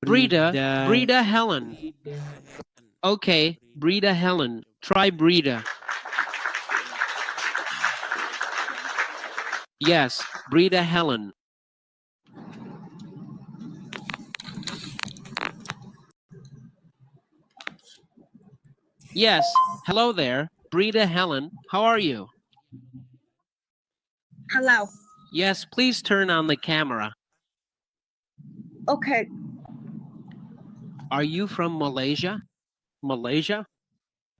Brida Helen. Okay, Brida Helen. Try Brida. Yes, Brida Helen. Yes, hello there, Brida Helen. How are you? Hello. Yes, please turn on the camera. Okay. Are you from Malaysia? Malaysia?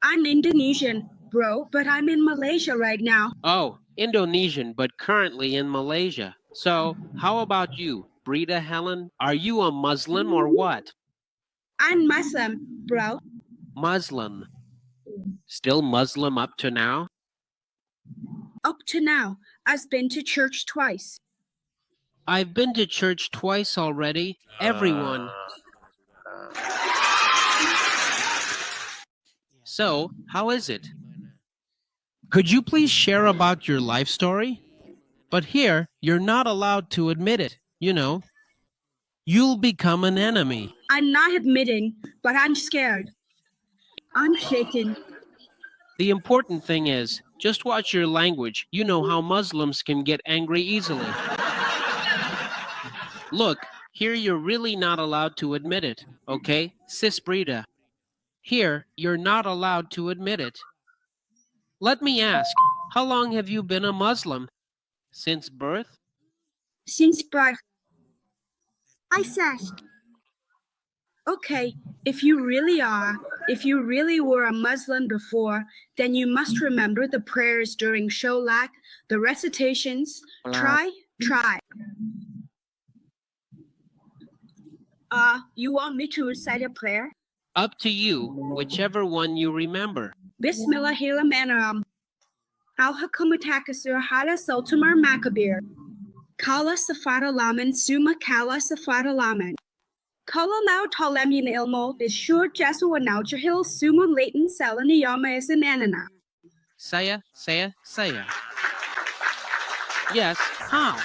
I'm Indonesian, bro, but I'm in Malaysia right now. Oh, Indonesian, but currently in Malaysia. So, how about you, Brida Helen? Are you a Muslim or what? I'm Muslim, bro. Muslim. Still Muslim up to now? Up to now, I've been to church twice. I've been to church twice already. Everyone. So, how is it? Could you please share about your life story? But here, you're not allowed to admit it, you know. You'll become an enemy. I'm not admitting, but I'm scared. I'm shaken. The important thing is, just watch your language. You know how Muslims can get angry easily. Look, here you're really not allowed to admit it, okay? Sis Brida. Here, you're not allowed to admit it. Let me ask, how long have you been a Muslim? Since birth? Since birth. I said, okay, if you really were a Muslim before, then you must remember the prayers during Sholak, the recitations. Try. You want me to recite a prayer? Up to you, whichever one you remember. Bismillahirrahmanirrahim. Al-Hakumatakasur Hala Sultamar Makkabir. Kala Safatalaman Suma Kala Safatalaman. Kala Lau Tolemin Ilmo Bishur Jesua Naujahil Suma Latin Salani Yama Isananana. Saya. Yes, how?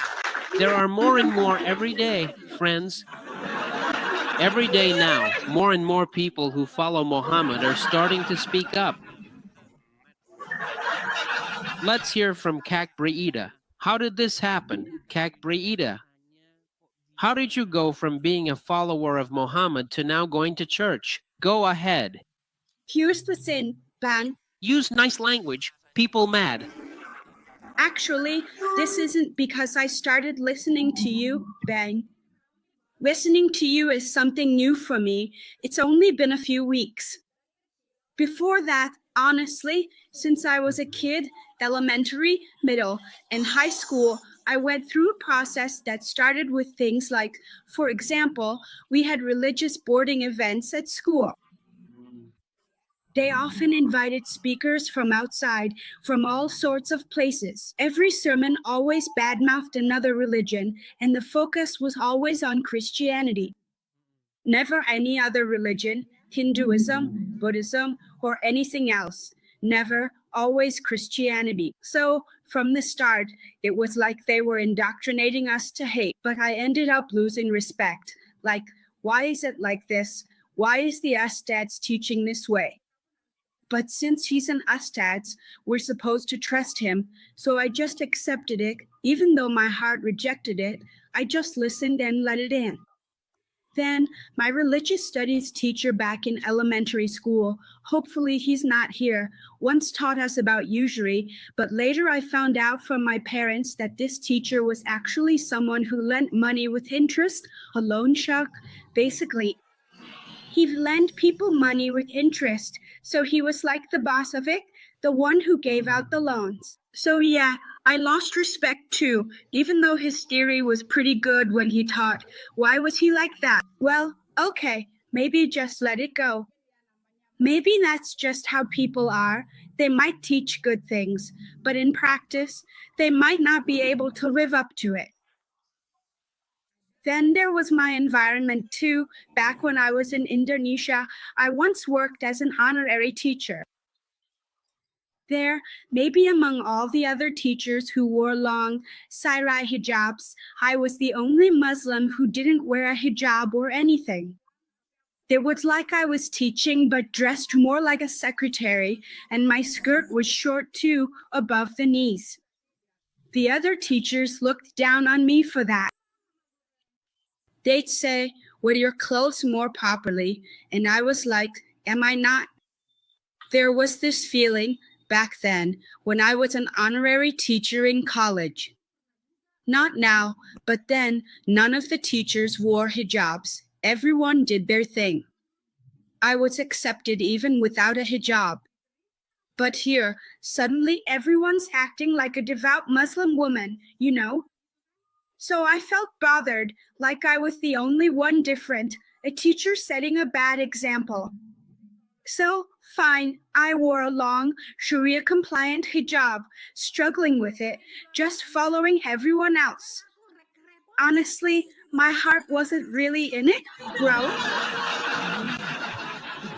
There are more and more every day, friends. Every day now, more and more people who follow Muhammad are starting to speak up. Let's hear from Kak Brida. How did this happen, Kak Brida? How did you go from being a follower of Muhammad to now going to church? Go ahead. Here's the sin, Ban. Use nice language. People mad. Actually, this isn't because I started listening to you, Bang. Listening to you is something new for me. It's only been a few weeks. Before that, honestly, since I was a kid, elementary, middle, and high school, I went through a process that started with things like, for example, we had religious boarding events at school. They often invited speakers from outside, from all sorts of places. Every sermon always badmouthed another religion, and the focus was always on Christianity. Never any other religion, Hinduism, Buddhism, or anything else. Never, always Christianity. So, from the start, it was like they were indoctrinating us to hate, but I ended up losing respect. Like, why is it like this? Why is the Ustad's teaching this way? But since he's an Ustad, we're supposed to trust him, so I just accepted it. Even though my heart rejected it, I just listened and let it in. Then, my religious studies teacher back in elementary school, hopefully he's not here, once taught us about usury, but later I found out from my parents that this teacher was actually someone who lent money with interest, a loan shark. Basically, he lent people money with interest, so he was like the boss of it, the one who gave out the loans. So yeah, I lost respect too, even though his theory was pretty good when he taught. Why was he like that? Well, okay, maybe just let it go. Maybe that's just how people are. They might teach good things, but in practice, they might not be able to live up to it. Then there was my environment too. Back when I was in Indonesia, I once worked as an honorary teacher. There, maybe among all the other teachers who wore long sarai hijabs, I was the only Muslim who didn't wear a hijab or anything. It was like I was teaching but dressed more like a secretary, and my skirt was short too, above the knees. The other teachers looked down on me for that. They'd say, "Wear your clothes more properly," and I was like, "Am I not?" There was this feeling back then when I was an honorary teacher in college. Not now, but then none of the teachers wore hijabs. Everyone did their thing. I was accepted even without a hijab. But here, suddenly everyone's acting like a devout Muslim woman, you know? So I felt bothered, like I was the only one different, a teacher setting a bad example. So, fine, I wore a long, Sharia-compliant hijab, struggling with it, just following everyone else. Honestly, my heart wasn't really in it, bro.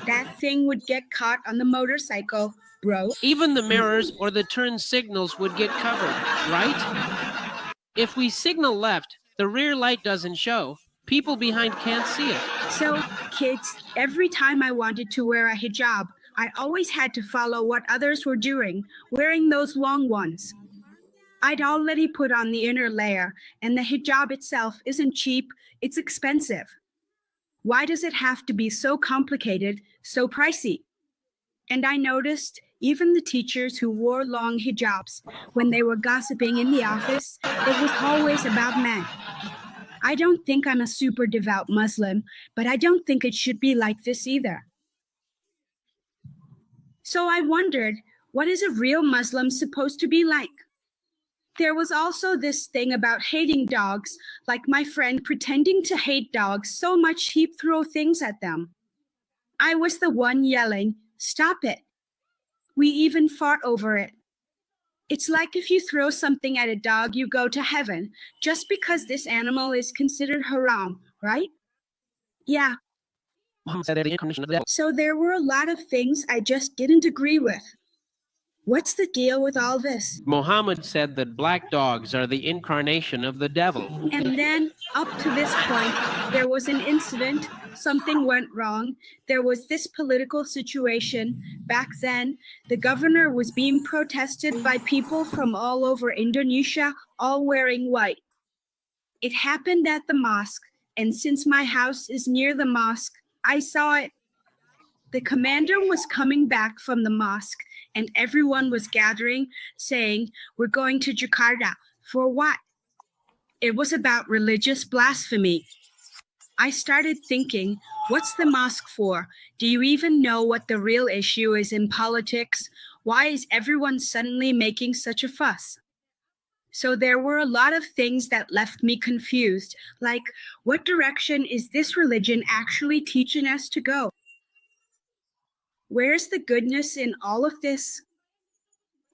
That thing would get caught on the motorcycle, bro. Even the mirrors or the turn signals would get covered, right? If we signal left, the rear light doesn't show. People behind can't see it. So, kids, every time I wanted to wear a hijab, I always had to follow what others were doing, wearing those long ones. I'd already put on the inner layer, and the hijab itself isn't cheap, it's expensive. Why does it have to be so complicated, so pricey? And I noticed even the teachers who wore long hijabs, when they were gossiping in the office, it was always about men. I don't think I'm a super devout Muslim, but I don't think it should be like this either. So I wondered, what is a real Muslim supposed to be like? There was also this thing about hating dogs, like my friend pretending to hate dogs so much he'd throw things at them. I was the one yelling, "Stop it." We even fought over it. It's like if you throw something at a dog, you go to heaven, just because this animal is considered haram, right? Yeah. So there were a lot of things I just didn't agree with. What's the deal with all this? Muhammad said that black dogs are the incarnation of the devil. And then, up to this point, there was an incident, something went wrong. There was this political situation. Back then, the governor was being protested by people from all over Indonesia, all wearing white. It happened at the mosque, and since my house is near the mosque, I saw it. The commander was coming back from the mosque, and everyone was gathering, saying, "We're going to Jakarta." For what? It was about religious blasphemy. I started thinking, what's the mosque for? Do you even know what the real issue is in politics? Why is everyone suddenly making such a fuss? So there were a lot of things that left me confused, like, what direction is this religion actually teaching us to go? Where's the goodness in all of this?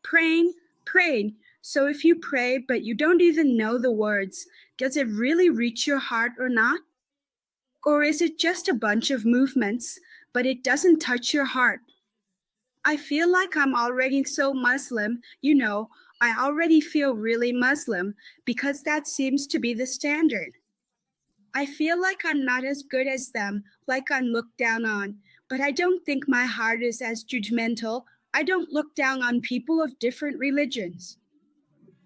Praying, praying. So if you pray but you don't even know the words, does it really reach your heart or not? Or is it just a bunch of movements, but it doesn't touch your heart? I feel like I'm already so Muslim, you know, I already feel really Muslim because that seems to be the standard. I feel like I'm not as good as them, like I'm looked down on, but I don't think my heart is as judgmental. I don't look down on people of different religions.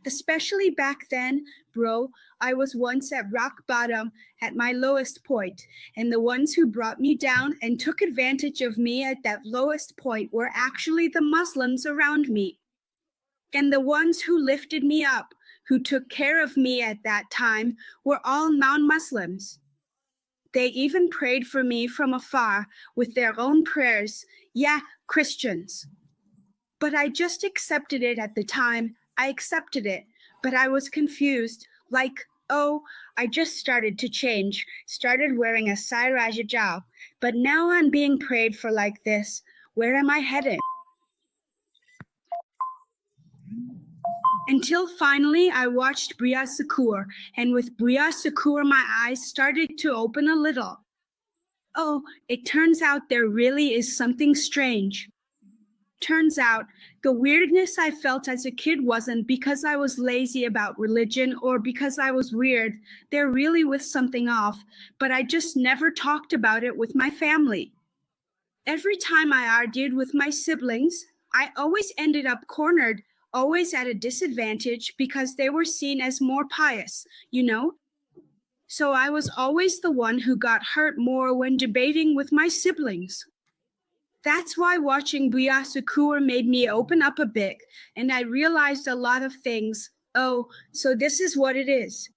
Especially back then, bro, I was once at rock bottom, at my lowest point, and the ones who brought me down and took advantage of me at that lowest point were actually the Muslims around me. And the ones who lifted me up, who took care of me at that time, were all non-Muslims. They even prayed for me from afar with their own prayers. Yeah, Christians. But I just accepted it at the time. I accepted it, but I was confused. Like, oh, I just started to change, started wearing a Sairaj hijab, but now I'm being prayed for like this. Where am I headed? Until finally I watched Brida Helen, and with Brida Helen my eyes started to open a little. Oh, it turns out there really is something strange. Turns out, the weirdness I felt as a kid wasn't because I was lazy about religion or because I was weird. There really was something off, but I just never talked about it with my family. Every time I argued with my siblings, I always ended up cornered, always at a disadvantage because they were seen as more pious, you know? So I was always the one who got hurt more when debating with my siblings. That's why watching Buyasukur made me open up a bit, and I realized a lot of things. Oh, so this is what it is.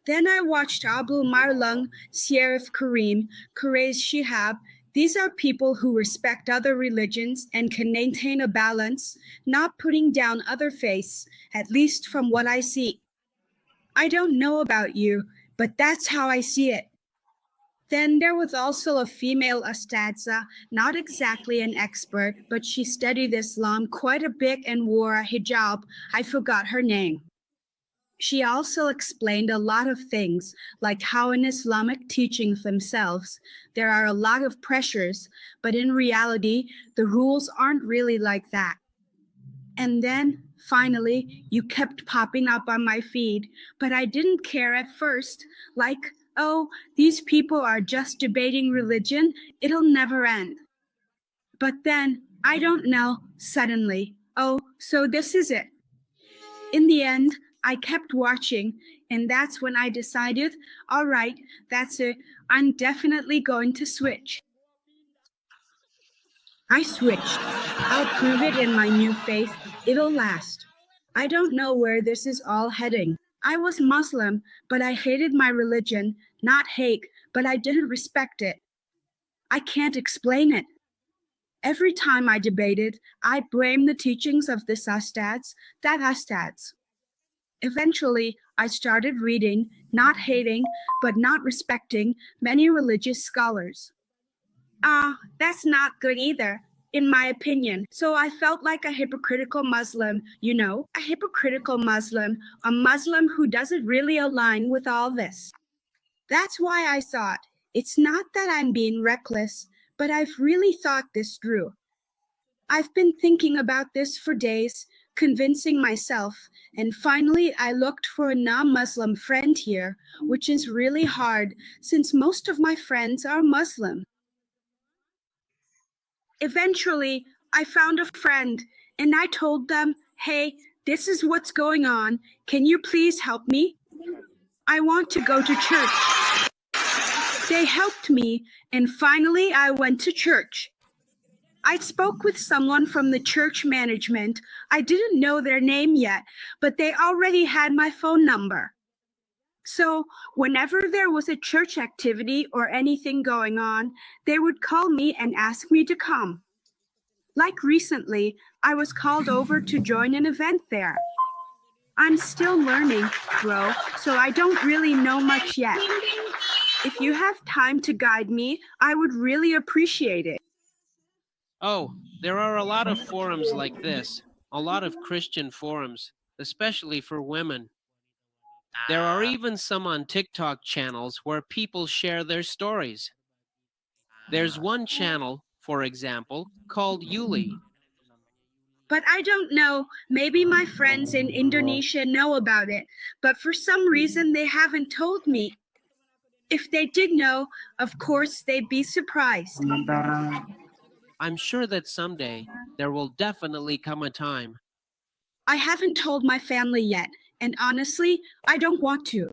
Then I watched Abdul Marlung, Sierif Karim, Quraish Shihab. These are people who respect other religions and can maintain a balance, not putting down other faiths, at least from what I see. I don't know about you, but that's how I see it. Then there was also a female ustadza, not exactly an expert, but she studied Islam quite a bit and wore a hijab. I forgot her name. She also explained a lot of things, like how in Islamic teachings themselves, there are a lot of pressures, but in reality, the rules aren't really like that. And then, finally, you kept popping up on my feed, but I didn't care at first, like, oh, these people are just debating religion, it'll never end. But then, I don't know, suddenly, oh, so this is it. In the end, I kept watching, and that's when I decided, all right, that's it, I'm definitely going to switch. I switched. I'll prove it in my new faith, it'll last. I don't know where this is all heading. I was Muslim, but I hated my religion, not hate, but I didn't respect it. I can't explain it. Every time I debated, I blamed the teachings of this ustads, that ustads. Eventually, I started reading, not hating, but not respecting many religious scholars. That's not good either, in my opinion. So I felt like a hypocritical Muslim, you know, a hypocritical Muslim, a Muslim who doesn't really align with all this. That's why I thought, it's not that I'm being reckless, but I've really thought this through. I've been thinking about this for days, convincing myself, and finally I looked for a non-Muslim friend here, which is really hard since most of my friends are Muslim. Eventually, I found a friend, and I told them, hey, this is what's going on. Can you please help me? I want to go to church. They helped me, and finally I went to church. I spoke with someone from the church management. I didn't know their name yet, but they already had my phone number. So whenever there was a church activity or anything going on, they would call me and ask me to come. Like recently, I was called over to join an event there. I'm still learning, bro, so I don't really know much yet. If you have time to guide me, I would really appreciate it. Oh, there are a lot of forums like this, a lot of Christian forums, especially for women. There are even some on TikTok channels where people share their stories. There's one channel, for example, called Yuli. But I don't know, maybe my friends in Indonesia know about it, but for some reason they haven't told me. If they did know, of course they'd be surprised. I'm sure that someday there will definitely come a time. I haven't told my family yet, and honestly, I don't want to.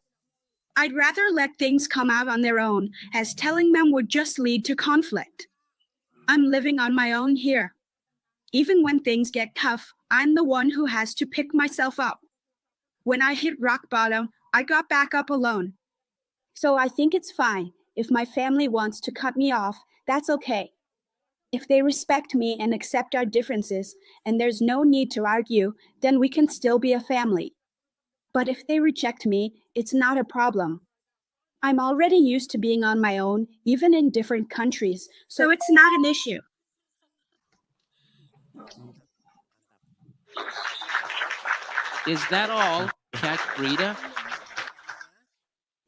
I'd rather let things come out on their own, as telling them would just lead to conflict. I'm living on my own here. Even when things get tough, I'm the one who has to pick myself up. When I hit rock bottom, I got back up alone. So I think it's fine. If my family wants to cut me off, that's okay. If they respect me and accept our differences, and there's no need to argue, then we can still be a family. But if they reject me, it's not a problem. I'm already used to being on my own, even in different countries, so it's not an issue. Is that all, Cat Brida?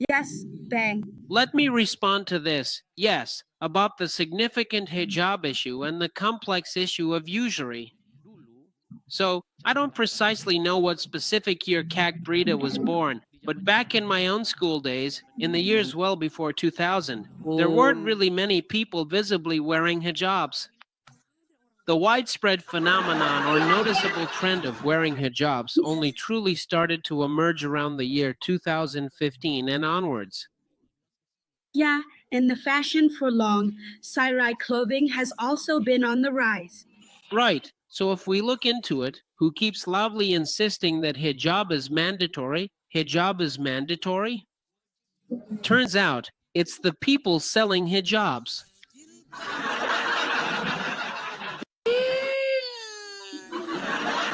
Yes, Bang. Let me respond to this. Yes, about the significant hijab issue and the complex issue of usury. So, I don't precisely know what specific year Kak Brida was born, but back in my own school days, in the years well before 2000, there weren't really many people visibly wearing hijabs. The widespread phenomenon or noticeable trend of wearing hijabs only truly started to emerge around the year 2015 and onwards. Yeah, and the fashion for long, Sarai clothing has also been on the rise. Right, so if we look into it, who keeps loudly insisting that hijab is mandatory? Hijab is mandatory? Turns out, it's the people selling hijabs.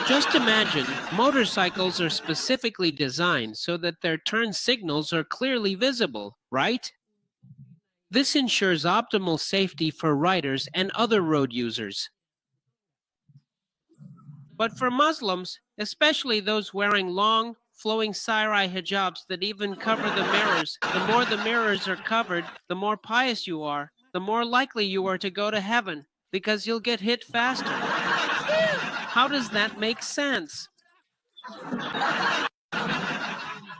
Just imagine, motorcycles are specifically designed so that their turn signals are clearly visible, right? This ensures optimal safety for riders and other road users. But for Muslims, especially those wearing long, flowing sarai hijabs that even cover the mirrors, the more the mirrors are covered, the more pious you are, the more likely you are to go to heaven, because you'll get hit faster. How does that make sense?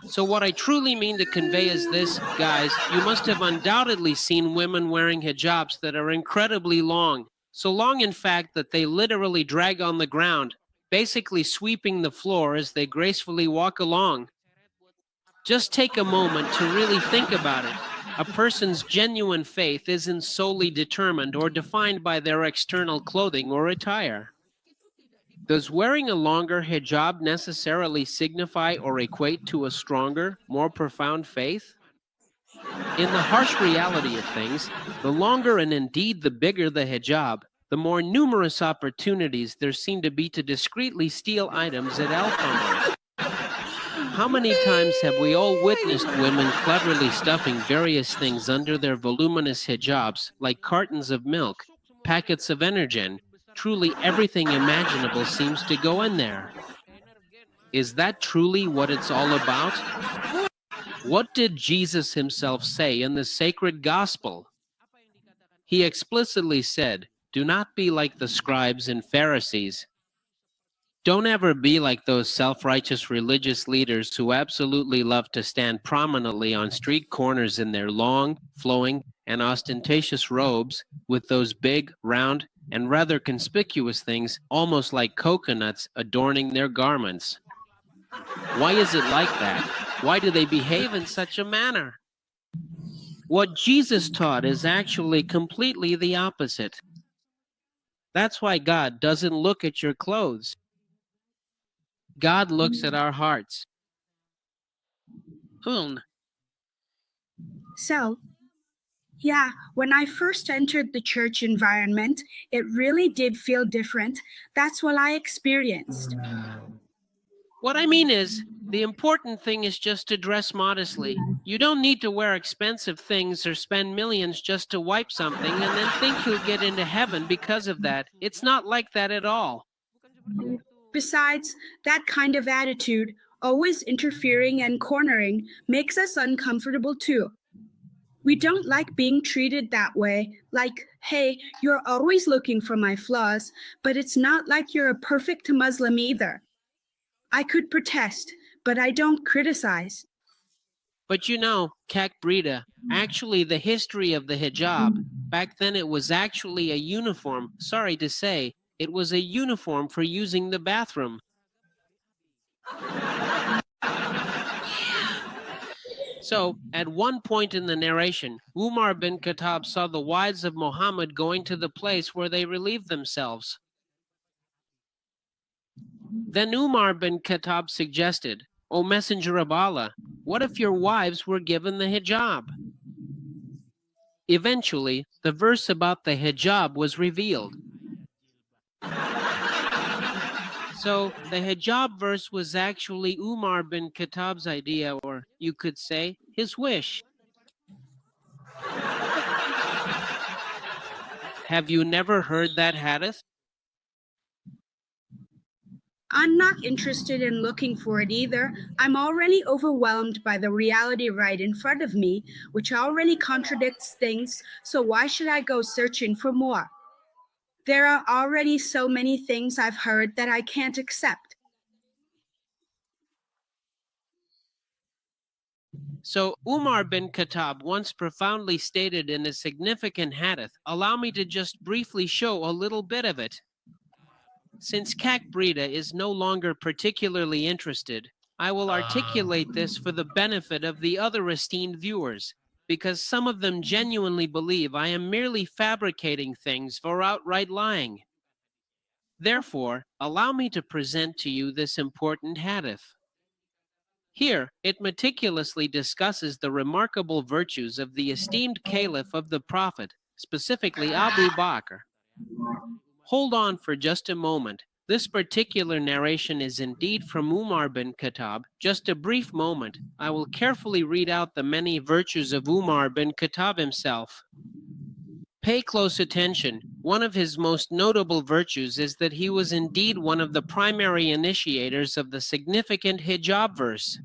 So what I truly mean to convey is this, guys, you must have undoubtedly seen women wearing hijabs that are incredibly long. So long, in fact, that they literally drag on the ground, basically sweeping the floor as they gracefully walk along. Just take a moment to really think about it. A person's genuine faith isn't solely determined or defined by their external clothing or attire. Does wearing a longer hijab necessarily signify or equate to a stronger, more profound faith? In the harsh reality of things, the longer and indeed the bigger the hijab, the more numerous opportunities there seem to be to discreetly steal items at Alfamart. How many times have we all witnessed women cleverly stuffing various things under their voluminous hijabs, like cartons of milk, packets of Energen? Truly everything imaginable seems to go in there. Is that truly what it's all about? What did Jesus himself say in the sacred gospel? He explicitly said, "Do not be like the scribes and Pharisees." Don't ever be like those self-righteous religious leaders who absolutely love to stand prominently on street corners in their long, flowing, and ostentatious robes with those big, round, and rather conspicuous things, almost like coconuts, adorning their garments. Why is it like that? Why do they behave in such a manner? What Jesus taught is actually completely the opposite. That's why God doesn't look at your clothes. God looks at our hearts. So, yeah, when I first entered the church environment, it really did feel different. That's what I experienced. What I mean is, the important thing is just to dress modestly. You don't need to wear expensive things or spend millions just to wipe something and then think you'll get into heaven because of that. It's not like that at all. Besides, that kind of attitude, always interfering and cornering, makes us uncomfortable too. We don't like being treated that way, like, hey, you're always looking for my flaws, but it's not like you're a perfect Muslim either. I could protest, but I don't criticize. But you know, Kak Brida, actually the history of the hijab, back then it was actually a uniform, sorry to say, it was a uniform for using the bathroom. So, at one point in the narration, Umar bin Khattab saw the wives of Muhammad going to the place where they relieved themselves. Then Umar bin Khattab suggested, "O Messenger of Allah, what if your wives were given the hijab?" Eventually, the verse about the hijab was revealed. So, the hijab verse was actually Umar bin Khattab's idea, or you could say, his wish. Have you never heard that hadith? I'm not interested in looking for it either. I'm already overwhelmed by the reality right in front of me, which already contradicts things, so why should I go searching for more? There are already so many things I've heard that I can't accept. So Umar bin Khattab once profoundly stated in a significant hadith, allow me to just briefly show a little bit of it. Since Kak Brida is no longer particularly interested, I will articulate this for the benefit of the other esteemed viewers, because some of them genuinely believe I am merely fabricating things for outright lying. Therefore, allow me to present to you this important hadith. Here, it meticulously discusses the remarkable virtues of the esteemed caliph of the Prophet, specifically Abu Bakr. Hold on for just a moment. This particular narration is indeed from Umar bin Khattab. Just a brief moment. I will carefully read out the many virtues of Umar bin Khattab himself. Pay close attention. One of his most notable virtues is that he was indeed one of the primary initiators of the significant hijab verse.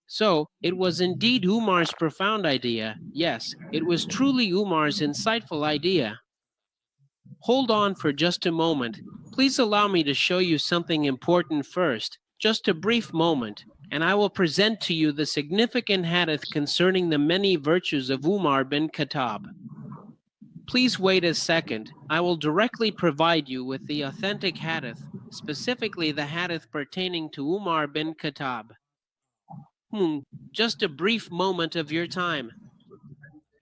So, it was indeed Umar's profound idea. Yes, it was truly Umar's insightful idea. Hold on for just a moment. Please allow me to show you something important first. Just a brief moment, and I will present to you the significant hadith concerning the many virtues of Umar bin Khattab. Please wait a second. I will directly provide you with the authentic hadith, specifically the hadith pertaining to Umar bin Khattab. Just a brief moment of your time.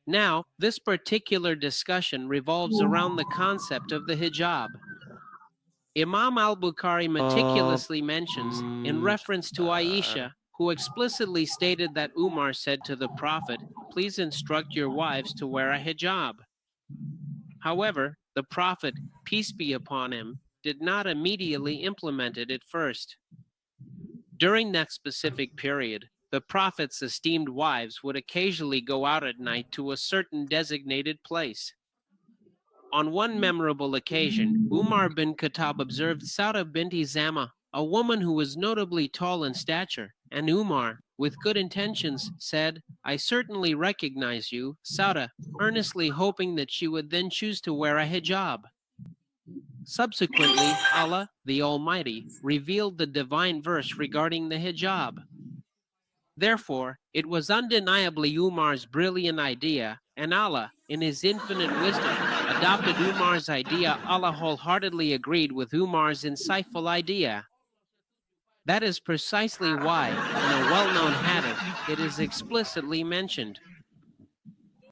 Now, this particular discussion revolves around the concept of the hijab. Imam al-Bukhari meticulously mentions, in reference to Aisha, who explicitly stated that Umar said to the Prophet, please instruct your wives to wear a hijab. However, the Prophet, peace be upon him, did not immediately implement it at first. During that specific period, the Prophet's esteemed wives would occasionally go out at night to a certain designated place. On one memorable occasion, Umar bin Khattab observed Sauda binti Zama, a woman who was notably tall in stature, and Umar, with good intentions, said, I certainly recognize you, Sauda, earnestly hoping that she would then choose to wear a hijab. Subsequently, Allah, the Almighty, revealed the divine verse regarding the hijab. Therefore, it was undeniably Umar's brilliant idea, and Allah, in his infinite wisdom, adopted Umar's idea. Allah wholeheartedly agreed with Umar's insightful idea. That is precisely why, in a well-known hadith, it is explicitly mentioned.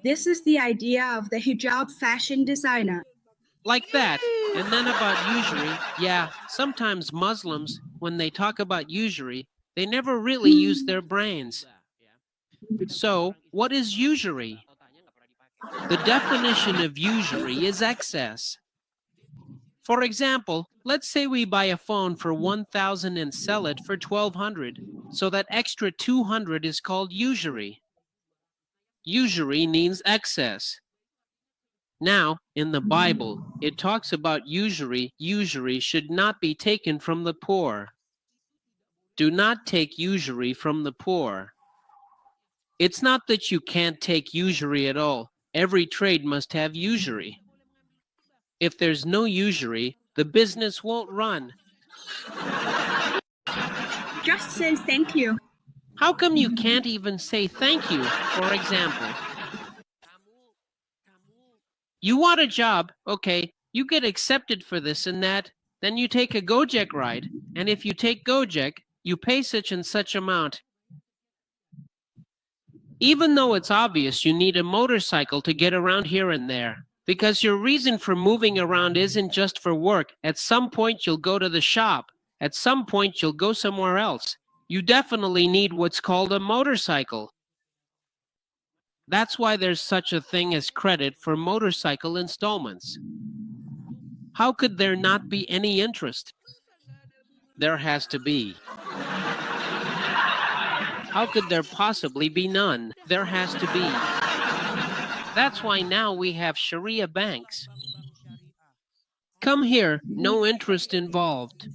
This is the idea of the hijab fashion designer. Like that. And then about usury, yeah, sometimes Muslims, when they talk about usury, they never really use their brains. So, what is usury? The definition of usury is excess. For example, let's say we buy a phone for 1,000 and sell it for 1,200, so that extra 200 is called usury. Usury means excess. Now, in the Bible, it talks about usury. Usury should not be taken from the poor. Do not take usury from the poor. It's not that you can't take usury at all. Every trade must have usury. If there's no usury, the business won't run. Just say thank you. How come you can't even say thank you, for example? You want a job, okay, you get accepted for this and that, then you take a Gojek ride, and if you take Gojek, you pay such and such amount. Even though it's obvious you need a motorcycle to get around here and there, because your reason for moving around isn't just for work. At some point you'll go to the shop. At some point you'll go somewhere else. You definitely need what's called a motorcycle. That's why there's such a thing as credit for motorcycle installments. How could there not be any interest? There has to be. How could there possibly be none? There has to be. That's why now we have Sharia banks. Come here, no interest involved.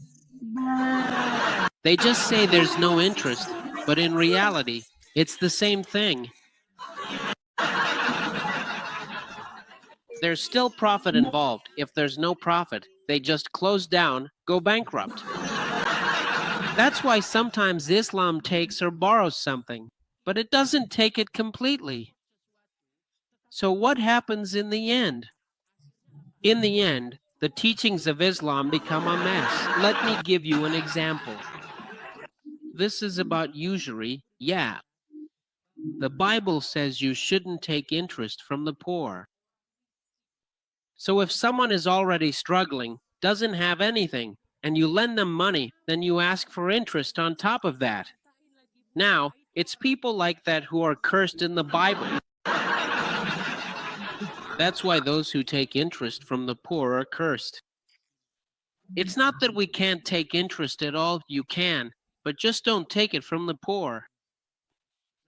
They just say there's no interest, but in reality, it's the same thing. There's still profit involved. If there's no profit, they just close down, go bankrupt. That's why sometimes Islam takes or borrows something, but it doesn't take it completely. So what happens in the end? In the end, the teachings of Islam become a mess. Let me give you an example. This is about usury, yeah. The Bible says you shouldn't take interest from the poor. So if someone is already struggling, doesn't have anything, and you lend them money, then you ask for interest on top of that. Now, it's people like that who are cursed in the Bible. That's why those who take interest from the poor are cursed. It's not that we can't take interest at all, you can, but just don't take it from the poor.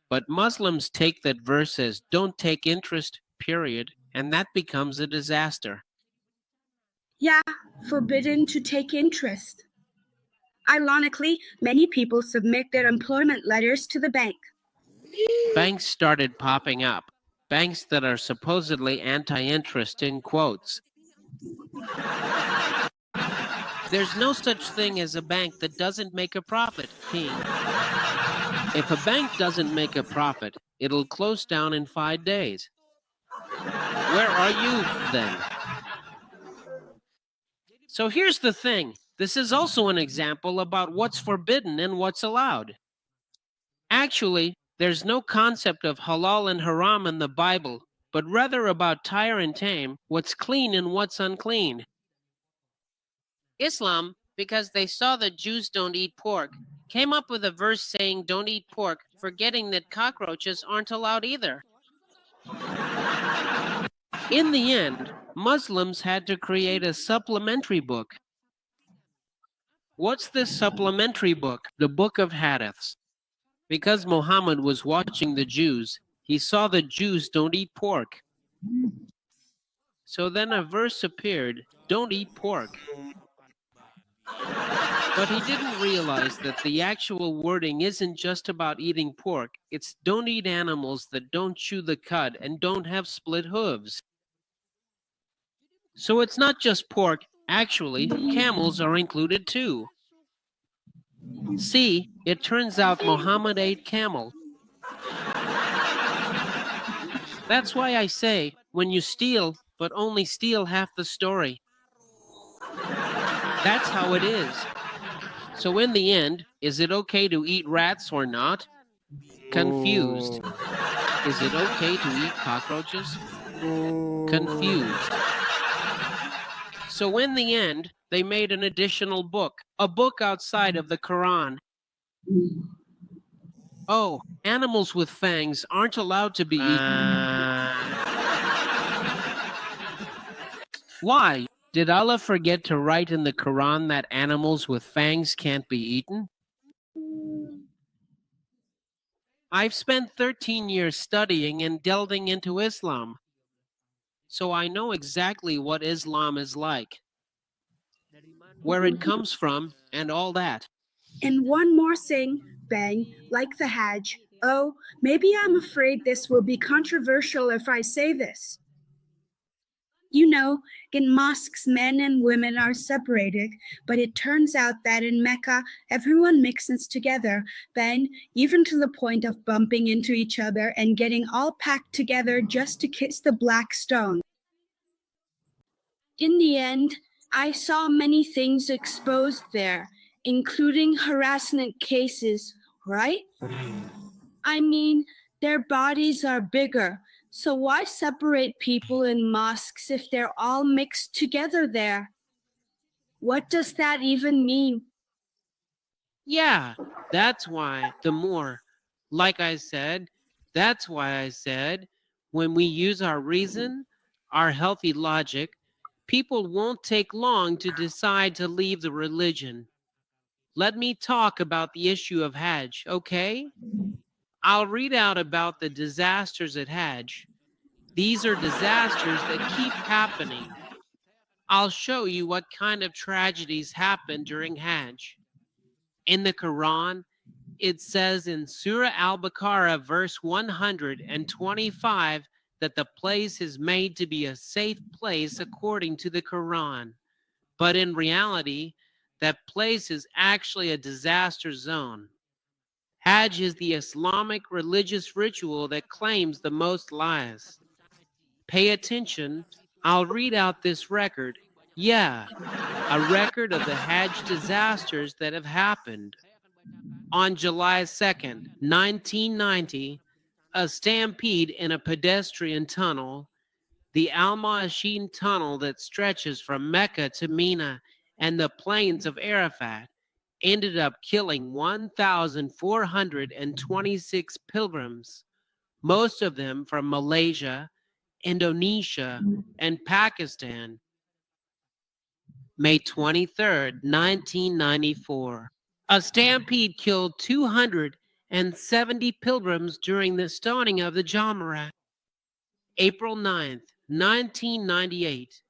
But Muslims take that verse as don't take interest, period, and that becomes a disaster. Yeah, forbidden to take interest. Ironically, many people submit their employment letters to the bank. Banks started popping up, banks that are supposedly anti-interest in quotes. There's no such thing as a bank that doesn't make a profit, King. If a bank doesn't make a profit, it'll close down in 5 days. Where are you then? So here's the thing. This is also an example about what's forbidden and what's allowed. Actually, there's no concept of halal and haram in the Bible, but rather about tire and tame, what's clean and what's unclean. Islam, because they saw that Jews don't eat pork, came up with a verse saying don't eat pork, forgetting that cockroaches aren't allowed either. In the end, Muslims had to create a supplementary book. What's this supplementary book? The Book of Hadiths. Because Muhammad was watching the Jews, he saw the Jews don't eat pork. So then a verse appeared, don't eat pork. But he didn't realize that the actual wording isn't just about eating pork, it's don't eat animals that don't chew the cud and don't have split hooves. So it's not just pork, actually, camels are included too. See, it turns out Muhammad ate camel. That's why I say, when you steal, but only steal half the story. That's how it is. So in the end, is it okay to eat rats or not? Confused. Is it okay to eat cockroaches? Confused. So in the end, they made an additional book, a book outside of the Quran. Oh, animals with fangs aren't allowed to be eaten. Why? Did Allah forget to write in the Quran that animals with fangs can't be eaten? I've spent 13 years studying and delving into Islam, so I know exactly what Islam is like, where it comes from, and all that. And one more thing, Bang, like the Hajj. Oh, maybe I'm afraid this will be controversial if I say this. You know, in mosques, men and women are separated, but it turns out that in Mecca, everyone mixes together, Bang, even to the point of bumping into each other and getting all packed together just to kiss the black stone. In the end, I saw many things exposed there, including harassment cases, right? I mean, their bodies are bigger, so why separate people in mosques if they're all mixed together there? What does that even mean? Yeah, that's why the more, like I said, that's why I said, when we use our reason, our healthy logic, people won't take long to decide to leave the religion. Let me talk about the issue of Hajj, okay? I'll read out about the disasters at Hajj. These are disasters that keep happening. I'll show you what kind of tragedies happen during Hajj. In the Quran, it says in Surah Al-Baqarah, verse 125, that the place is made to be a safe place according to the Quran. But in reality, that place is actually a disaster zone. Hajj is the Islamic religious ritual that claims the most lives. Pay attention, I'll read out this record. Yeah, a record of the Hajj disasters that have happened. On July 2nd, 1990, a stampede in a pedestrian tunnel, the Al-Ma'ashin tunnel that stretches from Mecca to Mina and the plains of Arafat, ended up killing 1,426 pilgrims, most of them from Malaysia, Indonesia, and Pakistan. May 23rd, 1994. A stampede killed 270 pilgrims during the stoning of the Jamarat. April 9th, 1998.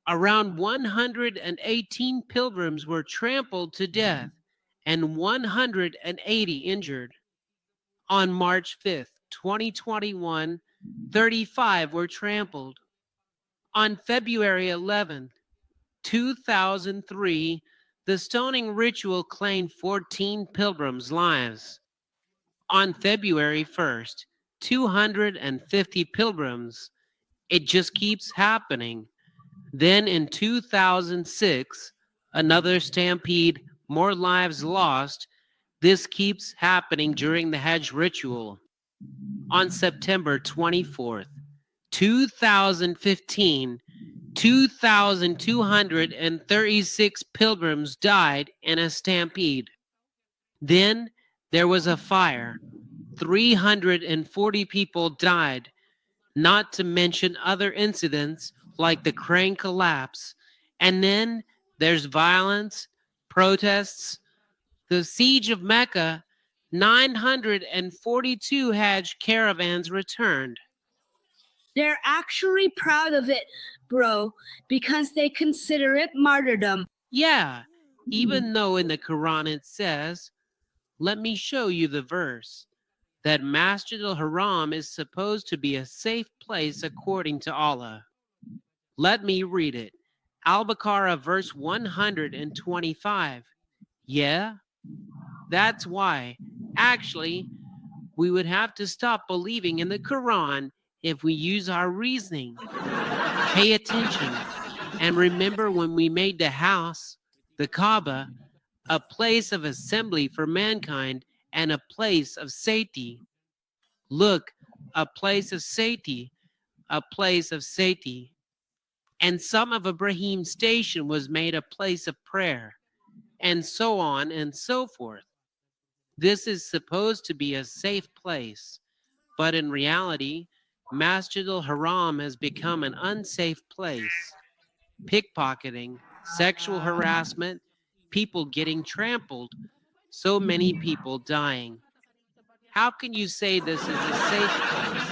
Around 118 pilgrims were trampled to death and 180 injured. On March 5th, 2021, 35 were trampled. On February 11th, 2003, the stoning ritual claimed 14 pilgrims' lives. On February 1st, 250 pilgrims. It just keeps happening. Then in 2006, another stampede, more lives lost. This keeps happening during the Hajj ritual. On September 24th, 2015, 2,236 pilgrims died in a stampede. Then there was a fire. 340 people died, not to mention other incidents like the crane collapse. And then there's violence, protests, the siege of Mecca. 942 Hajj caravans returned. They're actually proud of it, bro, because they consider it martyrdom. Yeah, even though in the Quran it says, let me show you the verse, that Masjid al-Haram is supposed to be a safe place according to Allah. Let me read it. Al-Baqarah verse 125. Yeah, that's why. Actually, we would have to stop believing in the Quran if we use our reasoning. Pay attention and remember when we made the house, the Kaaba, a place of assembly for mankind and a place of safety. Look, a place of safety, a place of safety. And some of Ibrahim's station was made a place of prayer, and so on and so forth. This is supposed to be a safe place, but in reality, Masjid al-Haram has become an unsafe place. Pickpocketing, sexual harassment, people getting trampled, so many people dying. How can you say this is a safe place?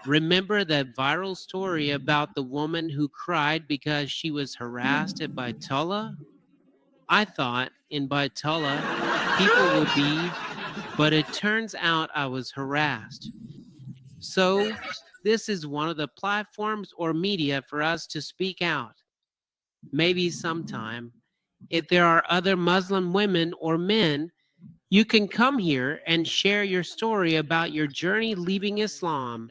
Remember that viral story about the woman who cried because she was harassed at Baitullah? I thought in Baitullah people would be, but it turns out I was harassed. So, this is one of the platforms or media for us to speak out. Maybe sometime, if there are other Muslim women or men, you can come here and share your story about your journey leaving Islam.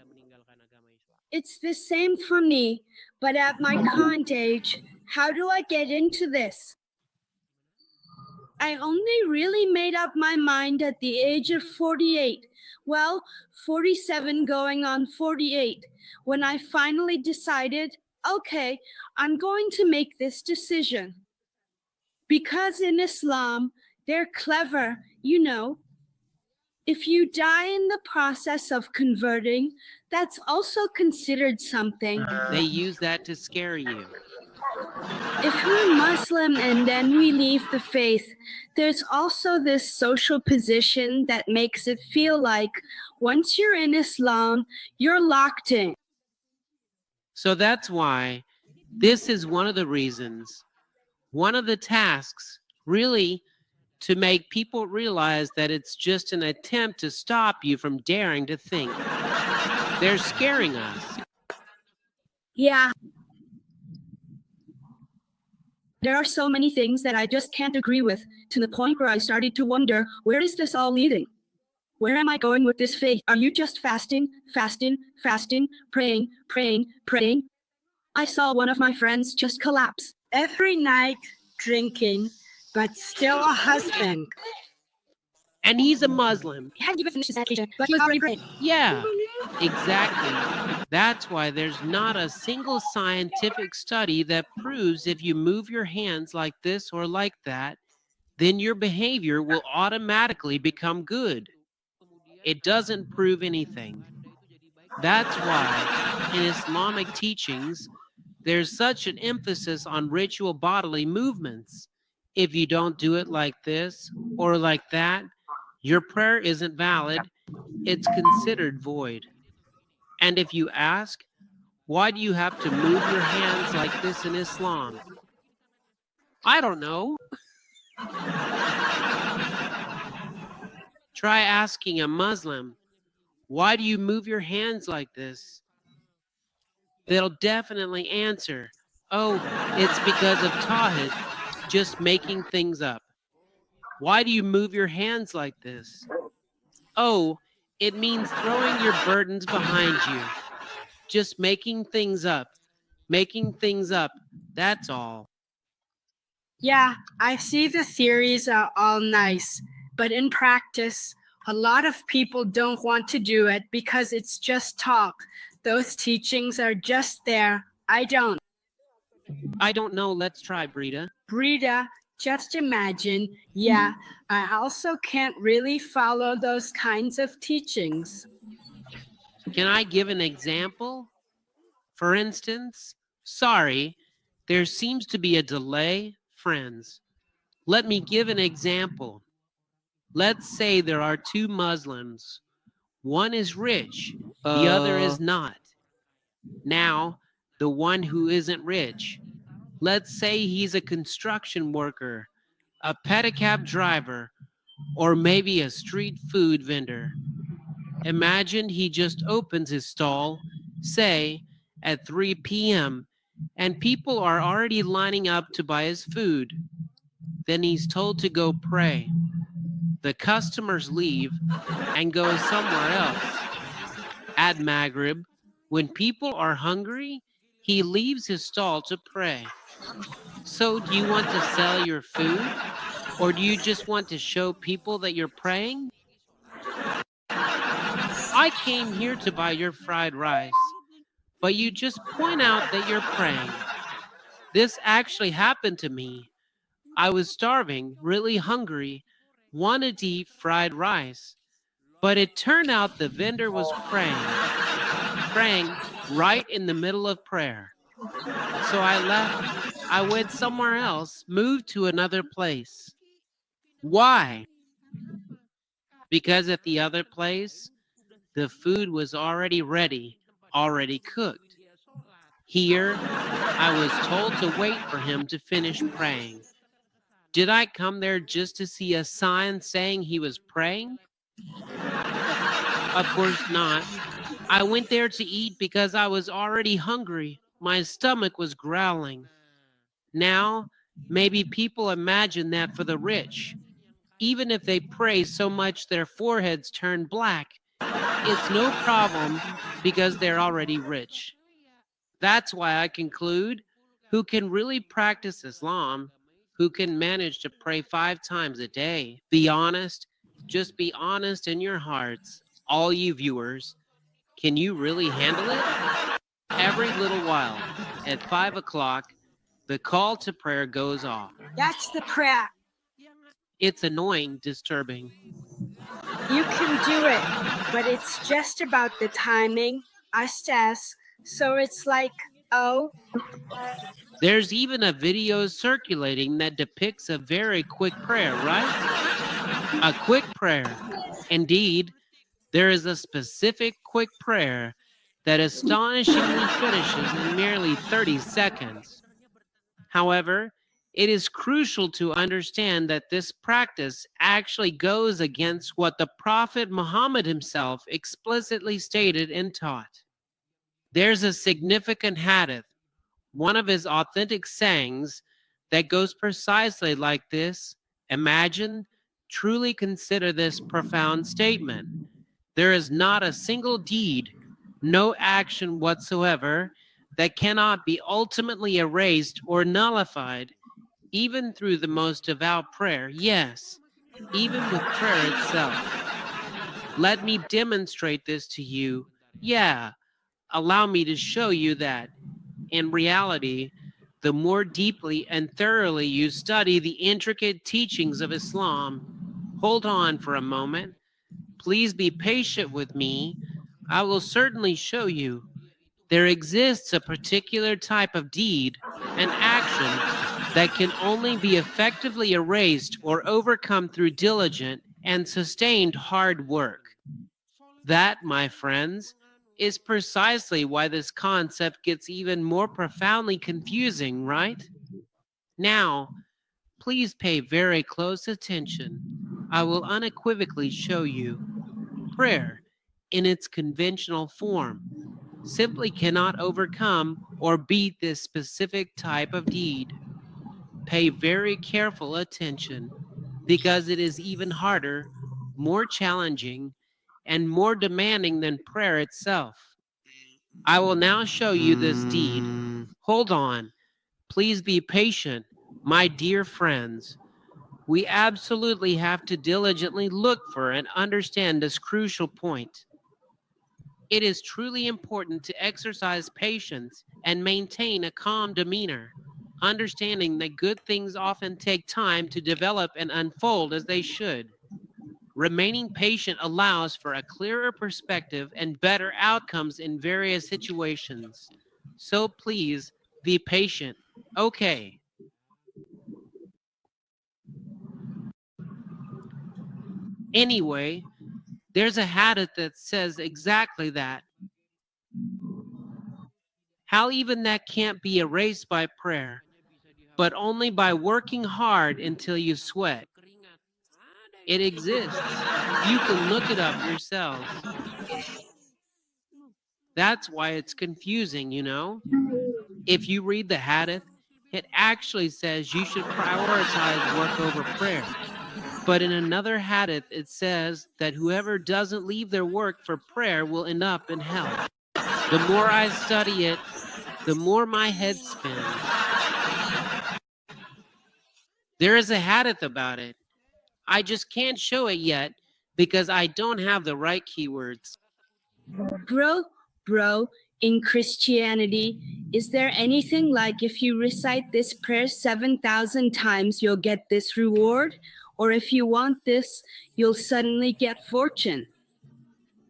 It's the same for me, but at my current age, how do I get into this? I only really made up my mind at the age of 48. Well, 47 going on 48, when I finally decided, okay, I'm going to make this decision. Because in Islam, they're clever, you know. If you die in the process of converting, that's also considered something. They use that to scare you. If we're Muslim and then we leave the faith, there's also this social position that makes it feel like once you're in Islam, you're locked in. So that's why This is one of the reasons, one of the tasks, really, to make people realize that it's just an attempt to stop you from daring to think. They're scaring us. Yeah. There are so many things that I just can't agree with, to the point where I started to wonder, where is this all leading? Where am I going with this faith? Are you just fasting, praying, praying? I saw one of my friends just collapse. Every night, drinking, but still a husband. And he's a Muslim. He hadn't even finished his application, but he was already praying. Yeah, exactly. That's why there's not a single scientific study that proves if you move your hands like this or like that, then your behavior will automatically become good. It doesn't prove anything. That's why in Islamic teachings, there's such an emphasis on ritual bodily movements. If you don't do it like this or like that, your prayer isn't valid, it's considered void. And if you ask, why do you have to move your hands like this in Islam? I don't know. Try asking a Muslim, why do you move your hands like this? They'll definitely answer, oh, it's because of Tawhid, just making things up. Why do you move your hands like this? Oh, it means throwing your burdens behind you, just making things up, that's all. Yeah, I see the theories are all nice, but in practice, a lot of people don't want to do it because it's just talk. Those teachings are just there. I don't. I don't know, let's try, Brida. Brida, just imagine, yeah, I also can't really follow those kinds of teachings. Can I give an example? For instance, sorry, there seems to be a delay, friends. Let me give an example. Let's say there are two Muslims. One is rich, the other is not. Now, the one who isn't rich, let's say he's a construction worker, a pedicab driver, or maybe a street food vendor. Imagine he just opens his stall, say, at 3 p.m., and people are already lining up to buy his food. Then he's told to go pray. The customers leave and go somewhere else. At Maghrib, when people are hungry, he leaves his stall to pray. So, do you want to sell your food? Or do you just want to show people that you're praying? I came here to buy your fried rice, but you just point out that you're praying. This actually happened to me. I was starving, really hungry, wanted to eat fried rice, but it turned out the vendor was praying right in the middle of prayer. So I left. I went somewhere else, moved to another place. Why? Because at the other place, the food was already ready, already cooked. Here, I was told to wait for him to finish praying. Did I come there just to see a sign saying he was praying? Of course not. I went there to eat because I was already hungry. My stomach was growling. Now, maybe people imagine that for the rich. Even if they pray so much their foreheads turn black, it's no problem because they're already rich. That's why I conclude who can really practice Islam, who can manage to pray 5 times a day. Be honest, just be honest in your hearts, all you viewers. Can you really handle it? Every little while, at 5 o'clock, the call to prayer goes off. That's the prayer. It's annoying, disturbing. You can do it, but it's just about the timing, us, so it's like, oh, There's even a video circulating that depicts a very quick prayer, right? A quick prayer. Indeed, there is a specific quick prayer that astonishingly finishes in merely 30 seconds. However, it is crucial to understand that this practice actually goes against what the Prophet Muhammad himself explicitly stated and taught. There's a significant hadith, one of his authentic sayings, that goes precisely like this. Imagine, truly consider this profound statement. There is not a single deed, no action whatsoever, that cannot be ultimately erased or nullified, even through the most devout prayer. Yes, even with prayer itself. Let me demonstrate this to you. Yeah, allow me to show you that, in reality, the more deeply and thoroughly you study the intricate teachings of Islam, hold on for a moment. Please be patient with me. I will certainly show you. There exists a particular type of deed, an action, that can only be effectively erased or overcome through diligent and sustained hard work. That, my friends, is precisely why this concept gets even more profoundly confusing, right? Now, please pay very close attention. I will unequivocally show you. Prayer, in its conventional form, simply cannot overcome or beat this specific type of deed. Pay very careful attention, because it is even harder, more challenging, and more demanding than prayer itself. I will now show you this deed. Hold on. Please be patient, my dear friends. We absolutely have to diligently look for and understand this crucial point. It is truly important to exercise patience and maintain a calm demeanor, understanding that good things often take time to develop and unfold as they should. Remaining patient allows for a clearer perspective and better outcomes in various situations. So please be patient. Okay. Anyway, there's a hadith that says exactly that. How even that can't be erased by prayer, but only by working hard until you sweat. It exists. You can look it up yourselves. That's why it's confusing, you know? If you read the hadith, it actually says you should prioritize work over prayer. But in another hadith, it says that whoever doesn't leave their work for prayer will end up in hell. The more I study it, the more my head spins. There is a hadith about it. I just can't show it yet because I don't have the right keywords. Bro, in Christianity, is there anything like if you recite this prayer 7,000 times, you'll get this reward? Or if you want this, you'll suddenly get fortune?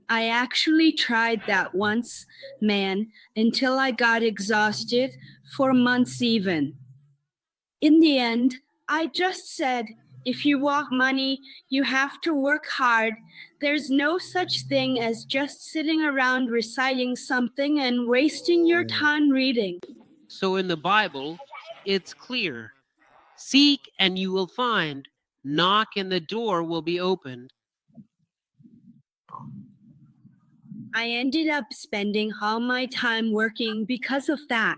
I actually tried that once, man, until I got exhausted for months even. In the end, I just said, if you want money, you have to work hard. There's no such thing as just sitting around reciting something and wasting your time reading. So in the Bible, it's clear. Seek and you will find. Knock and the door will be opened. I ended up spending all my time working because of that.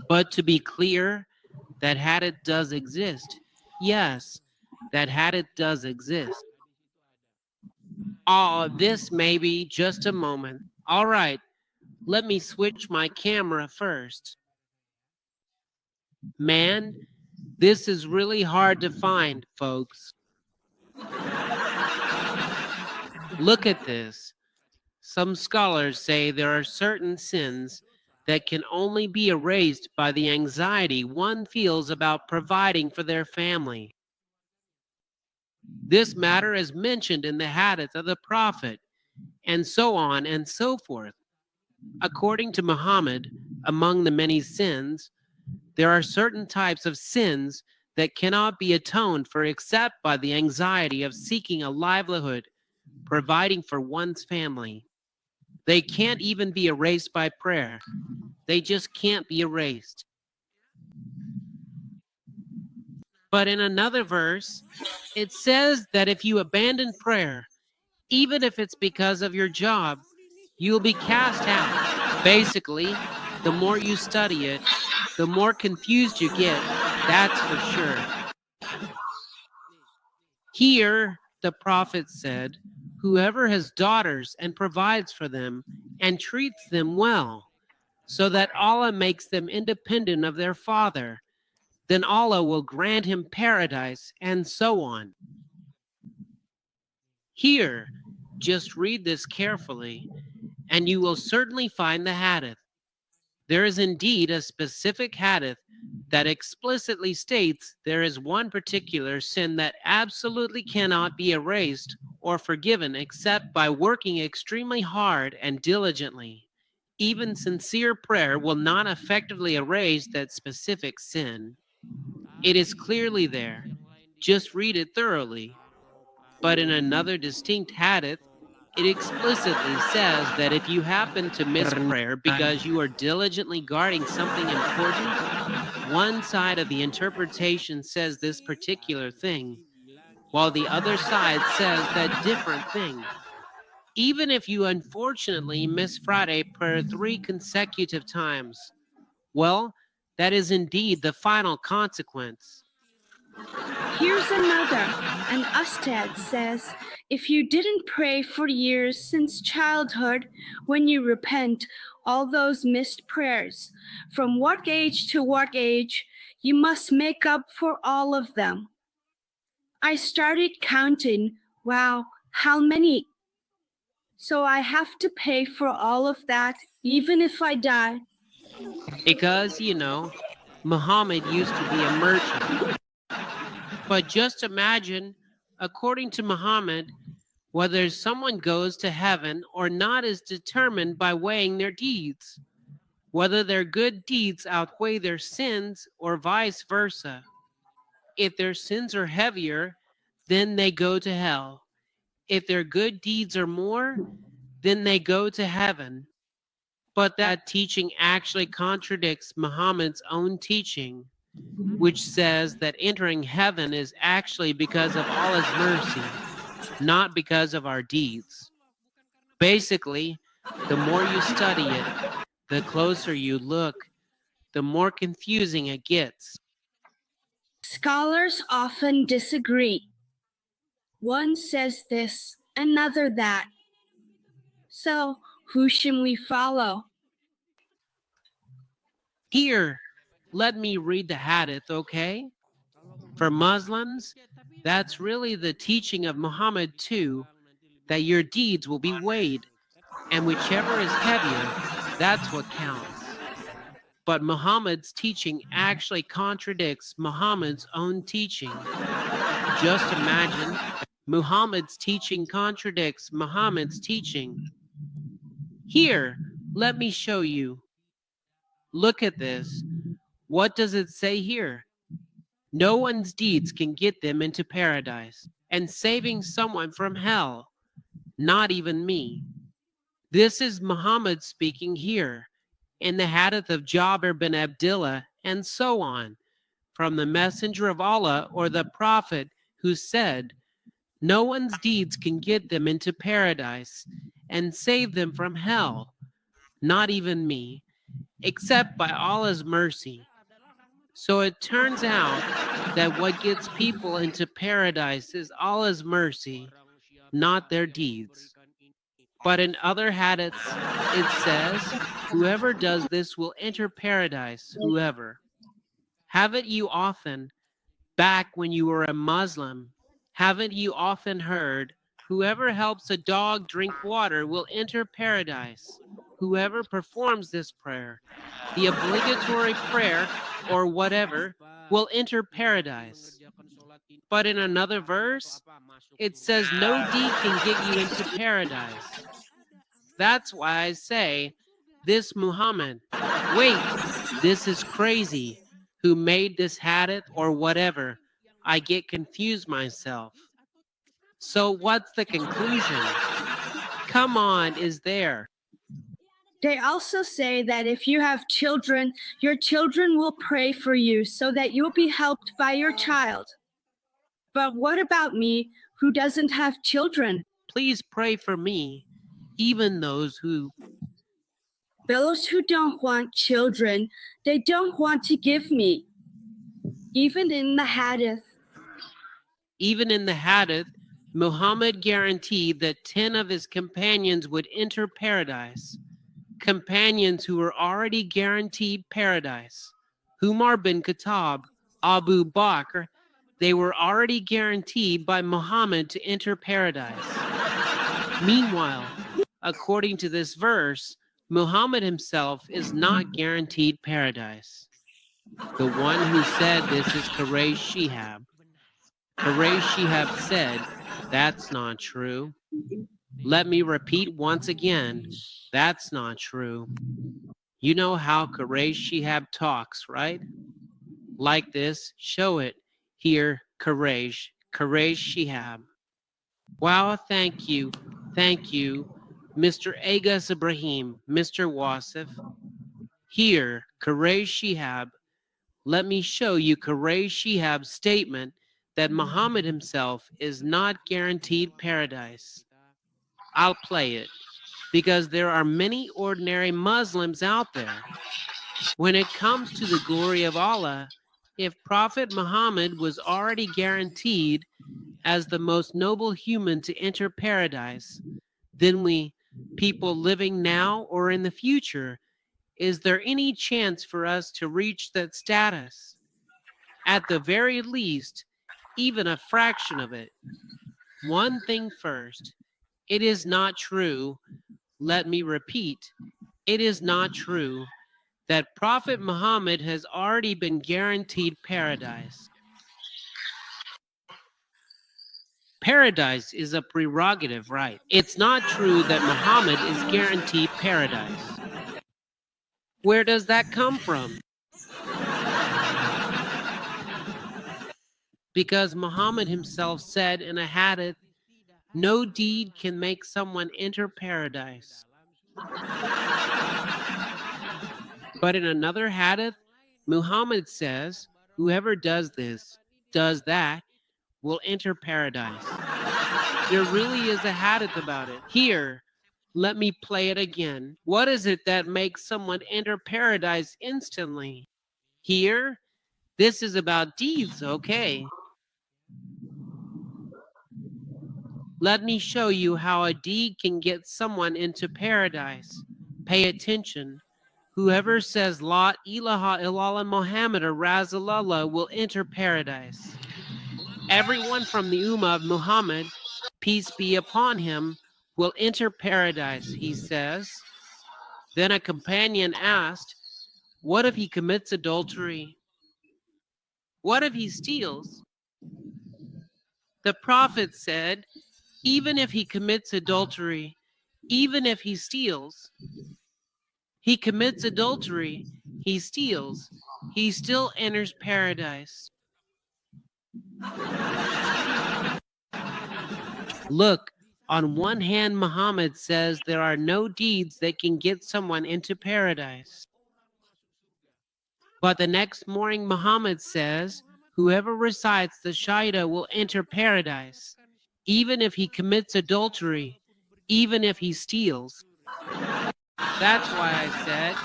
But to be clear, that hadith does exist. Yes, that hadith does exist. This may be just a moment. All right, let me switch my camera first. Man, this is really hard to find, folks. Look at this. Some scholars say there are certain sins that can only be erased by the anxiety one feels about providing for their family. This matter is mentioned in the hadith of the Prophet, and so on and so forth. According to Muhammad, Among the many sins, there are certain types of sins that cannot be atoned for except by the anxiety of seeking a livelihood, providing for one's family. They can't even be erased by prayer. They just can't be erased. But in another verse, it says that if you abandon prayer, even if it's because of your job, you'll be cast out. Basically, the more you study it, the more confused you get, that's for sure. Here, the prophet said, whoever has daughters and provides for them and treats them well, so that Allah makes them independent of their father, then Allah will grant him paradise, and so on. Here, just read this carefully, and you will certainly find the hadith. There is indeed a specific hadith that explicitly states there is one particular sin that absolutely cannot be erased or forgiven except by working extremely hard and diligently. Even sincere prayer will not effectively erase that specific sin. It is clearly there. Just read it thoroughly. But in another distinct hadith, it explicitly says that if you happen to miss prayer because you are diligently guarding something important, one side of the interpretation says this particular thing, while the other side says that different thing. Even if you unfortunately miss Friday prayer 3 consecutive times, well, that is indeed the final consequence. Here's another. An ustad says, if you didn't pray for years since childhood, when you repent all those missed prayers, from what age to what age, you must make up for all of them. I started counting, wow, how many? So I have to pay for all of that, even if I die. Because, Muhammad used to be a merchant. But just imagine, according to Muhammad, whether someone goes to heaven or not is determined by weighing their deeds, whether their good deeds outweigh their sins or vice versa. If their sins are heavier, then they go to hell. If their good deeds are more, then they go to heaven. But that teaching actually contradicts Muhammad's own teaching, which says that entering heaven is actually because of Allah's mercy, not because of our deeds. Basically, the more you study it, the closer you look, the more confusing it gets. Scholars often disagree. One says this, another that. So, who should we follow? Here, let me read the hadith, okay? For Muslims, that's really the teaching of Muhammad too, that your deeds will be weighed, and whichever is heavier, that's what counts. But Muhammad's teaching actually contradicts Muhammad's own teaching. Just imagine, Muhammad's teaching contradicts Muhammad's teaching. Here, let me show you. Look at this. What does it say here? No one's deeds can get them into paradise, and saving someone from hell, not even me. This is Muhammad speaking here, in the hadith of Jabir bin Abdullah, and so on, from the messenger of Allah or the prophet who said, no one's deeds can get them into paradise and save them from hell, not even me, except by Allah's mercy. So it turns out that what gets people into paradise is Allah's mercy, not their deeds. But in other hadiths, it says, whoever does this will enter paradise, whoever. Haven't you often, back when you were a Muslim, haven't you often heard, whoever helps a dog drink water will enter paradise? Whoever performs this prayer, the obligatory prayer or whatever, will enter paradise. But in another verse, it says no deed can get you into paradise. That's why I say This Muhammad. Wait, this is crazy. Who made this hadith or whatever? I get confused myself. So what's the conclusion? Come on, is there? They also say that if you have children, your children will pray for you so that you'll be helped by your child. But what about me, who doesn't have children? Please pray for me, even those who Those who don't want children, they don't want to give me. Even in the hadith, Muhammad guaranteed that 10 of his companions would enter paradise. Companions who were already guaranteed paradise. Umar bin Khattab, Abu Bakr, they were already guaranteed by Muhammad to enter paradise. Meanwhile, according to this verse, Muhammad himself is not guaranteed paradise. The one who said this is Quraysh Shihab. Quraysh Shihab said, that's not true. Let me repeat once again, that's not true. You know how Quraysh Shihab talks, right? Like this, show it. Here, Quraysh Shihab. Wow, thank you, Mr. Agas Ibrahim, Mr. Wasif. Here, Quraysh Shihab. Let me show you Quraysh Shihab's statement that Muhammad himself is not guaranteed paradise. I'll play it because there are many ordinary Muslims out there. When it comes to the glory of Allah, if Prophet Muhammad was already guaranteed as the most noble human to enter paradise, then we, people living now or in the future, is there any chance for us to reach that status? At the very least, even a fraction of it. One thing first, it is not true, let me repeat, it is not true that Prophet Muhammad has already been guaranteed paradise. Paradise is a prerogative right. It's not true that Muhammad is guaranteed paradise. Where does that come from? Because Muhammad himself said in a hadith, no deed can make someone enter paradise. But in another hadith, Muhammad says, whoever does this, does that, will enter paradise. There really is a hadith about it. Here, let me play it again. What is it that makes someone enter paradise instantly? Here, this is about deeds, okay? Let me show you how a deed can get someone into paradise. Pay attention. Whoever says La ilaha illallah Muhammad or Rasulullah will enter paradise. Everyone from the Ummah of Muhammad, peace be upon him, will enter paradise, he says. Then a companion asked, what if he commits adultery? What if he steals? The Prophet said, even if he commits adultery, even if he steals, he commits adultery, he steals, he still enters paradise. Look, on one hand, Muhammad says there are no deeds that can get someone into paradise. But the next morning, Muhammad says, whoever recites the Shahida will enter paradise, even if he commits adultery, even if he steals. That's why I said,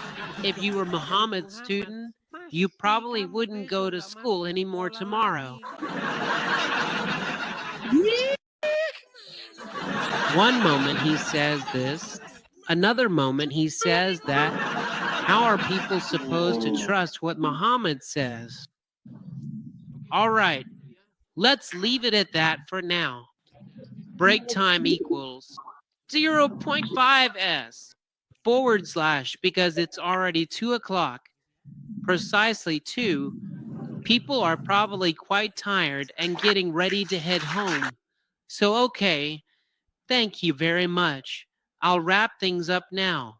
if you were Muhammad's student, you probably wouldn't go to school anymore tomorrow. One moment he says this, another moment he says that. How are people supposed to trust what Muhammad says? All right, let's leave it at that for now. Break time equals 0.5s / because it's already 2 o'clock. Precisely 2. People are probably quite tired and getting ready to head home. So okay, thank you very much. I'll wrap things up now.